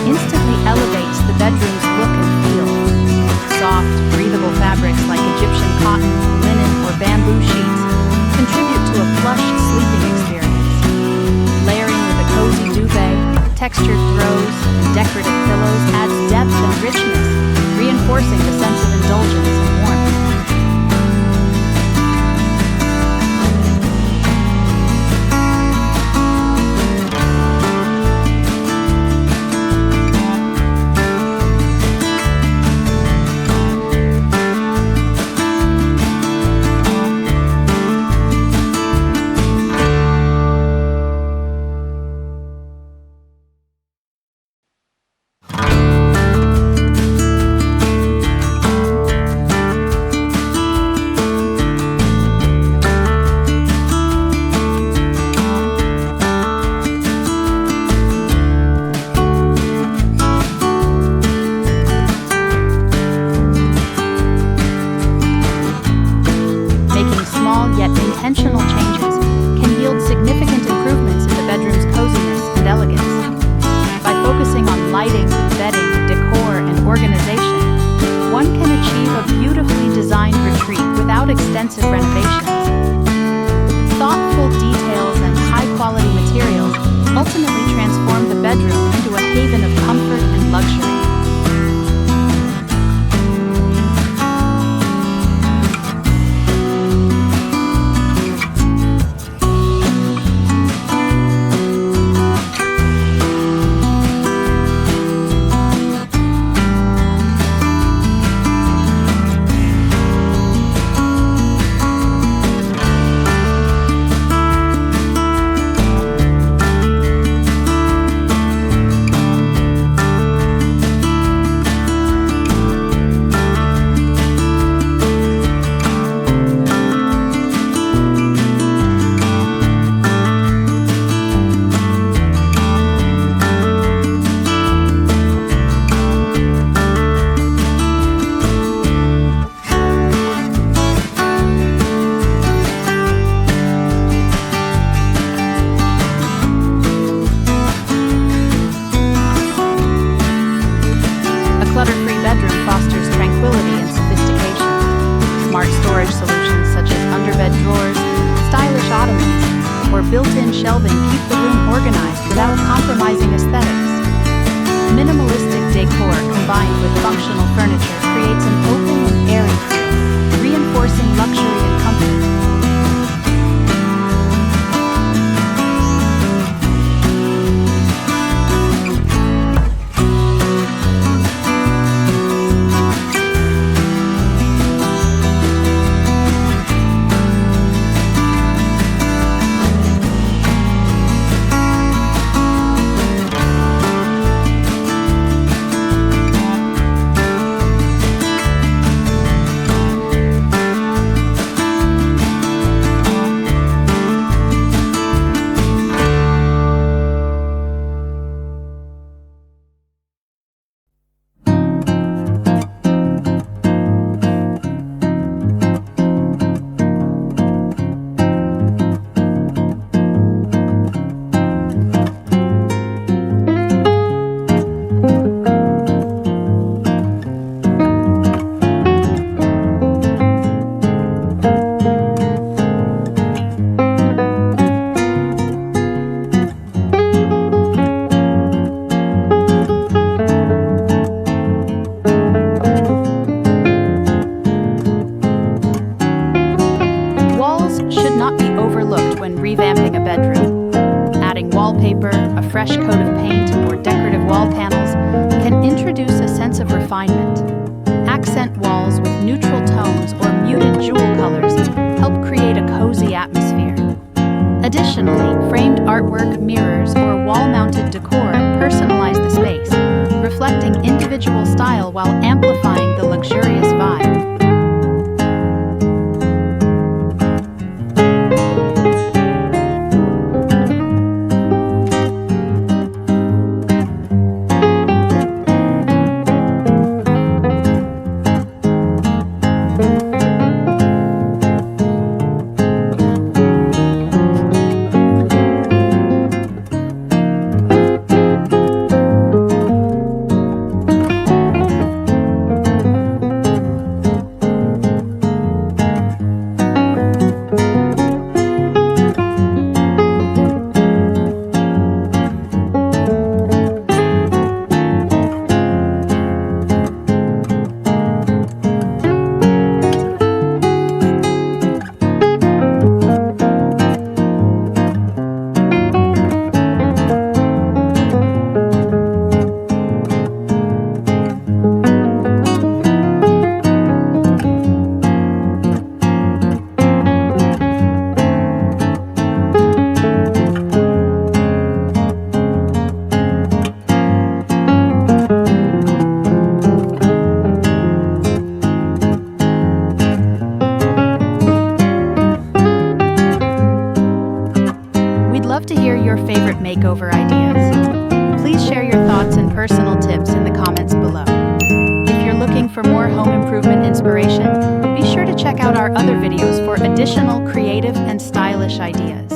instantly elevates the bedroom's look and feel. Soft, breathable fabrics like Egyptian cotton, linen, or bamboo sheets contribute to a plush sleeping experience. Layering with a cozy duvet, textured throws, and decorative pillows adds depth and richness, reinforcing the sense of indulgence and warmth. Intentional changes can yield significant improvements in the bedroom's coziness and elegance. By focusing on lighting, bedding, decor, and organization, one can achieve a beautifully designed retreat without extensive renovations. Thoughtful details and high-quality materials ultimately transform the bedroom into a haven of comfort and luxury. Clutter-free bedroom fosters tranquility and sophistication. Smart storage solutions such as underbed drawers, stylish ottomans, or built-in shelving keep the room organized without compromising aesthetics. Minimalistic decor combined with functional furniture creates an open and airy feel, reinforcing luxury and comfort. When revamping a bedroom. Adding wallpaper, a fresh coat of paint, or decorative wall panels can introduce a sense of refinement. Accent walls with neutral tones or muted jewel colors help create a cozy atmosphere. Additionally, framed artwork, mirrors, or wall-mounted decor personalize the space, reflecting individual style while amplifying the luxurious vibe. hear your favorite makeover ideas. Please share your thoughts and personal tips in the comments below. If you're looking for more home improvement inspiration, be sure to check out our other videos for additional creative and stylish ideas.